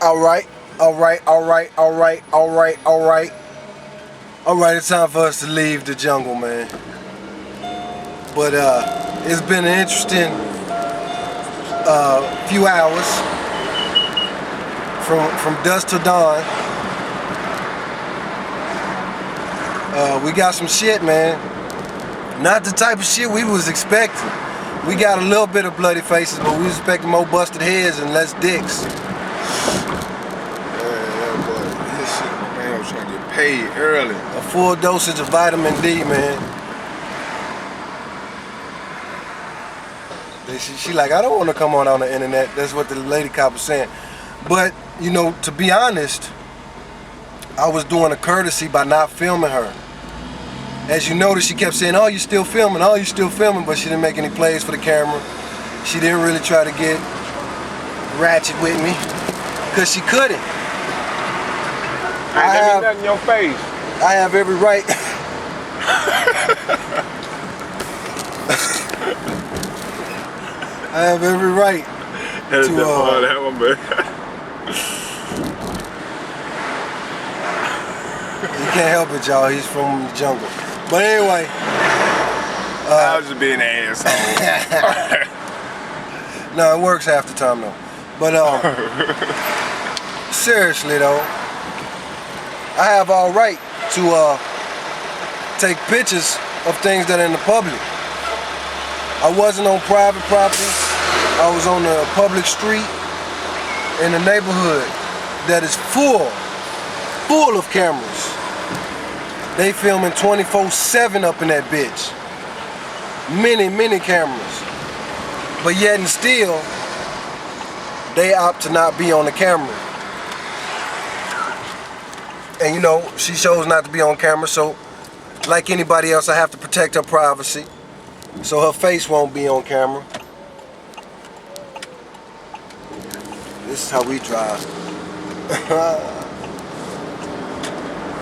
Alright, it's time for us to leave the jungle, man. But it's been an interesting few hours from dusk to dawn. We got some shit, man. Not the type of shit we was expecting. We got a little bit of bloody faces, but we was expecting more busted heads and less dicks. I'm trying to get paid early. A full dosage of vitamin D, man. She like, I don't want to come on the internet. That's what the lady cop was saying. But, you know, to be honest, I was doing a courtesy by not filming her. As you notice, she kept saying, oh, you still filming, oh, you still filming, but she didn't make any plays for the camera. She didn't really try to get ratchet with me, because she couldn't. I have nothing in your face. I have every right. I have every right That is to, that one, man. You can't help it, y'all. He's from the jungle. But anyway, I was just being an asshole. No, it works half the time though. But seriously though, I have all right to take pictures of things that are in the public. I wasn't on private property. I was on a public street in a neighborhood that is full of cameras. They filming 24/7 up in that bitch. Many cameras. But yet and still, they opt to not be on the camera. And you know, she chose not to be on camera, so like anybody else, I have to protect her privacy. So her face won't be on camera. This is how we drive.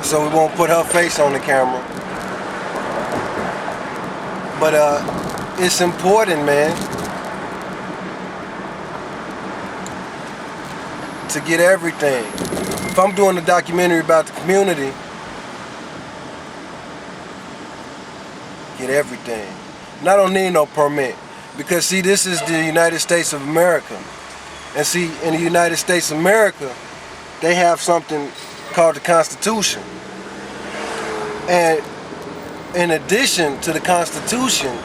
So we won't put her face on the camera. But it's important, man, to get everything. If I'm doing a documentary about the community, get everything. And I don't need no permit, because see, this is the United States of America. And see, in the United States of America, they have something called the Constitution. And in addition to the Constitution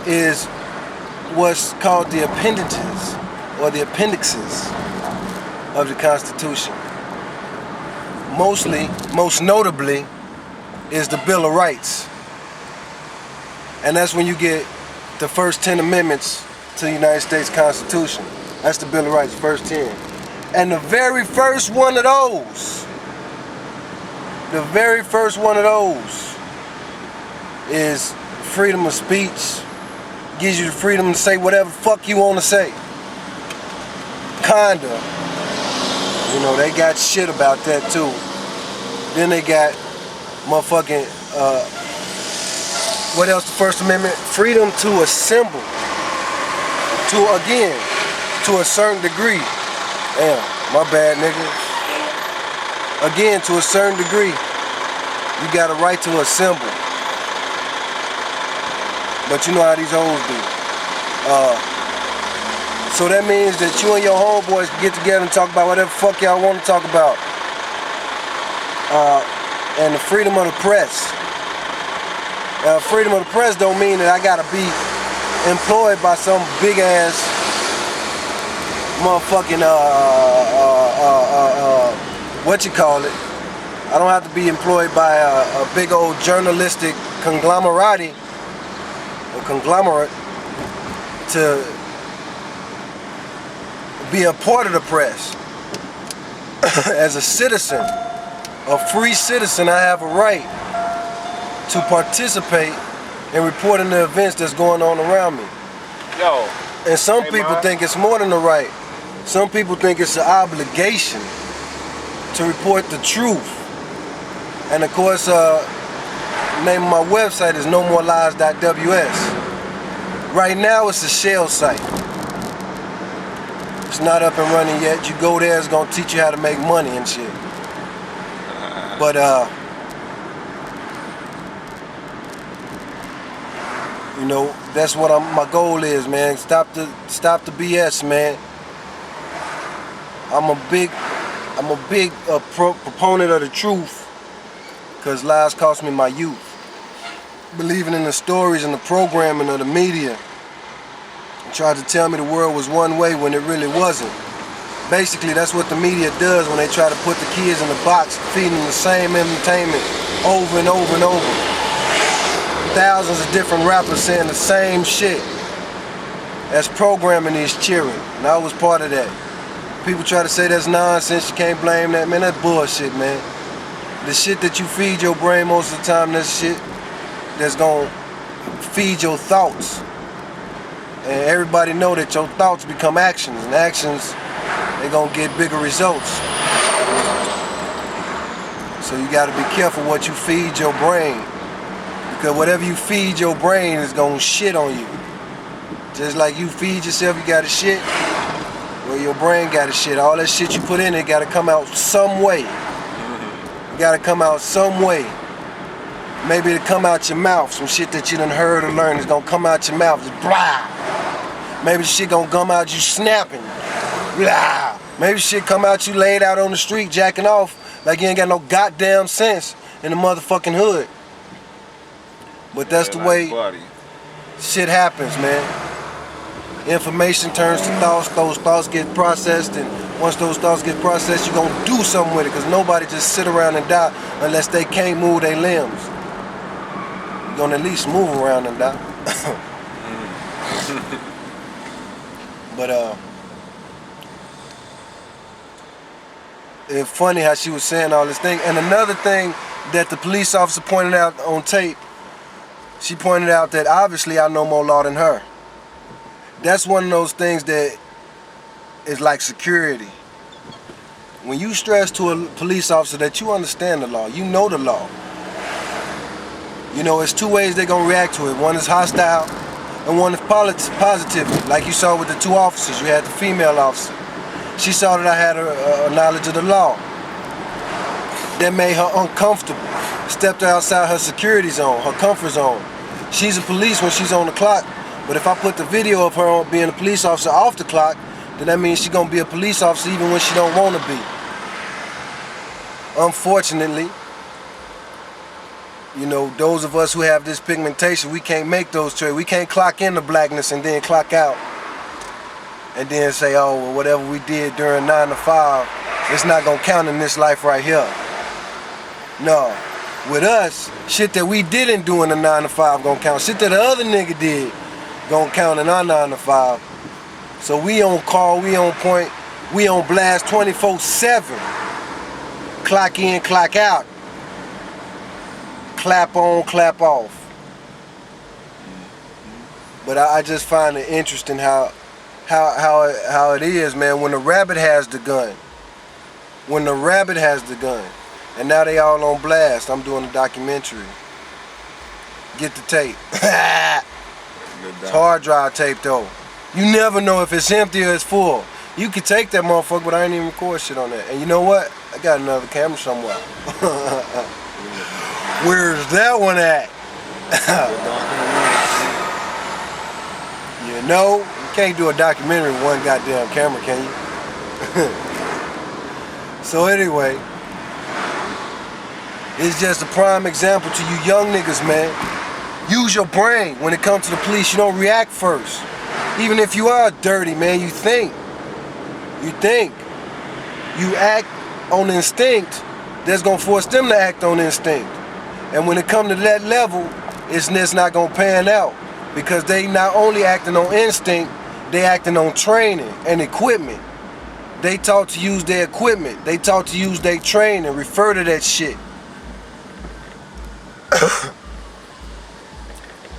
is what's called the appendages, or the appendixes of the Constitution. Most notably, is the Bill of Rights. And that's when you get the first 10 amendments to the United States Constitution. That's the Bill of Rights, first 10. And the very first one of those, is freedom of speech. Gives you the freedom to say whatever fuck you want to say. Kinda. You know, they got shit about that too. Then they got motherfucking, what else, the First Amendment? Freedom to assemble. To a certain degree. Damn, my bad, nigga. Again, to a certain degree, you got a right to assemble. But you know how these hoes do. So that means that you and your homeboys can get together and talk about whatever fuck y'all want to talk about. And the freedom of the press. Freedom of the press don't mean that I gotta be employed by some big ass motherfucking what you call it. I don't have to be employed by a big old journalistic conglomerate to be a part of the press. As a citizen, a free citizen, I have a right to participate in reporting the events that's going on around me. Yo. And some people think it's more than a right. Some people think it's an obligation to report the truth. And of course, the name of my website is nomorelies.ws. Right now it's a shell site. It's not up and running yet. You go there, it's gonna teach you how to make money and shit. But you know, that's what my goal is, man. Stop the BS, man. I'm a big proponent of the truth, because lies cost me my youth. Believing in the stories and the programming of the media, tried to tell me the world was one way when it really wasn't. Basically, that's what the media does when they try to put the kids in the box, feeding them the same entertainment over and over and over. Thousands of different rappers saying the same shit. That's programming these children, and I was part of that. People try to say that's nonsense, you can't blame that. Man, that's bullshit, man. The shit that you feed your brain most of the time, that's shit that's gonna feed your thoughts. And everybody know that your thoughts become actions, and actions, they gonna get bigger results. So you gotta be careful what you feed your brain, because whatever you feed your brain is gonna shit on you. Just like you feed yourself, you gotta shit. Well, your brain gotta shit. All that shit you put in it gotta come out some way. It gotta come out some way. Maybe it'll come out your mouth. Some shit that you done heard or learned is gonna come out your mouth. Just blah. Maybe shit gonna come out you snapping. Blah. Maybe shit come out you laid out on the street jacking off like you ain't got no goddamn sense in the motherfucking hood. But that's the way shit happens, man. Information turns to thoughts, those thoughts get processed, and once those thoughts get processed, you're gonna do something with it, because nobody just sit around and die unless they can't move their limbs. You're gonna at least move around and die. But it's funny how she was saying all this thing. And another thing that the police officer pointed out on tape, she pointed out that obviously I know more law than her. That's one of those things that is like security. When you stress to a police officer that you understand the law, you know the law. You know, it's two ways they're gonna react to it. One is hostile and one is positive. Like you saw with the two officers, you had the female officer. She saw that I had a knowledge of the law. That made her uncomfortable. Stepped her outside her security zone, her comfort zone. She's a police when she's on the clock. But if I put the video of her being a police officer off the clock, then that means she's gonna be a police officer even when she don't want to be. Unfortunately, you know, those of us who have this pigmentation, we can't make those choices. We can't clock in the blackness and then clock out. And then say, oh, well, whatever we did during 9 to 5, it's not gonna count in this life right here. No. With us, shit that we didn't do in the 9 to 5 gonna count. Shit that the other nigga did gonna count in our 9 to 5. So we on call, we on point, we on blast 24/7. Clock in, clock out. Clap on, clap off. But I just find it interesting how it is, man, when the rabbit has the gun. When the rabbit has the gun. And now they all on blast. I'm doing a documentary. Get the tape. It's hard drive tape though. You never know if it's empty or it's full. You could take that motherfucker, but I ain't even record shit on that. And you know what? I got another camera somewhere. Where's that one at? You know, you can't do a documentary with one goddamn camera, can you? So anyway, it's just a prime example to you young niggas, man. Use your brain when it comes to the police. You don't react first. Even if you are dirty, man, you think. You think. You act on instinct, that's gonna force them to act on instinct. And when it comes to that level, it's not gonna pan out. Because they not only acting on instinct, they acting on training and equipment. They taught to use their equipment. They taught to use their training, refer to that shit.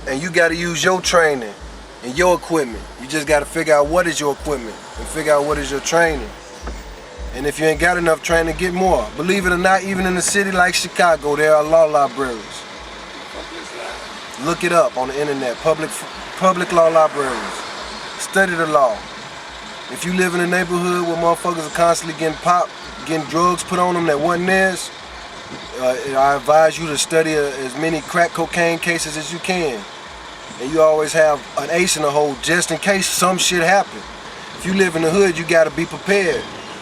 And you gotta use your training and your equipment. You just gotta figure out what is your equipment and figure out what is your training. And if you ain't got enough training, get more. Believe it or not, even in a city like Chicago, there are law libraries. Look it up on the internet, public law libraries. Study the law. If you live in a neighborhood where motherfuckers are constantly getting popped, getting drugs put on them that wasn't theirs, I advise you to study as many crack cocaine cases as you can. And you always have an ace in the hole just in case some shit happen. If you live in the hood, you gotta be prepared.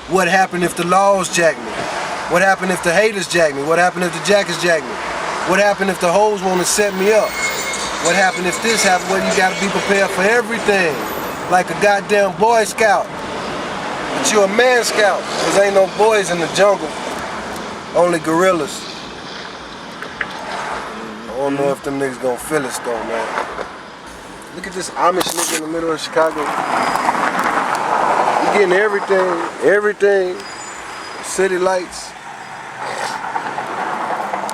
What happened if the laws jack me? What happened if the haters jack me? What happened if the jackers jack me? What happened if the hoes wanna set me up? What happened if this happened? Well, you gotta be prepared for everything. Like a goddamn Boy Scout. But you're a man scout, cause ain't no boys in the jungle. Only gorillas. I don't know if them niggas gonna feel us though, man. Look at this Amish nigga in the middle of Chicago. You getting everything, city lights.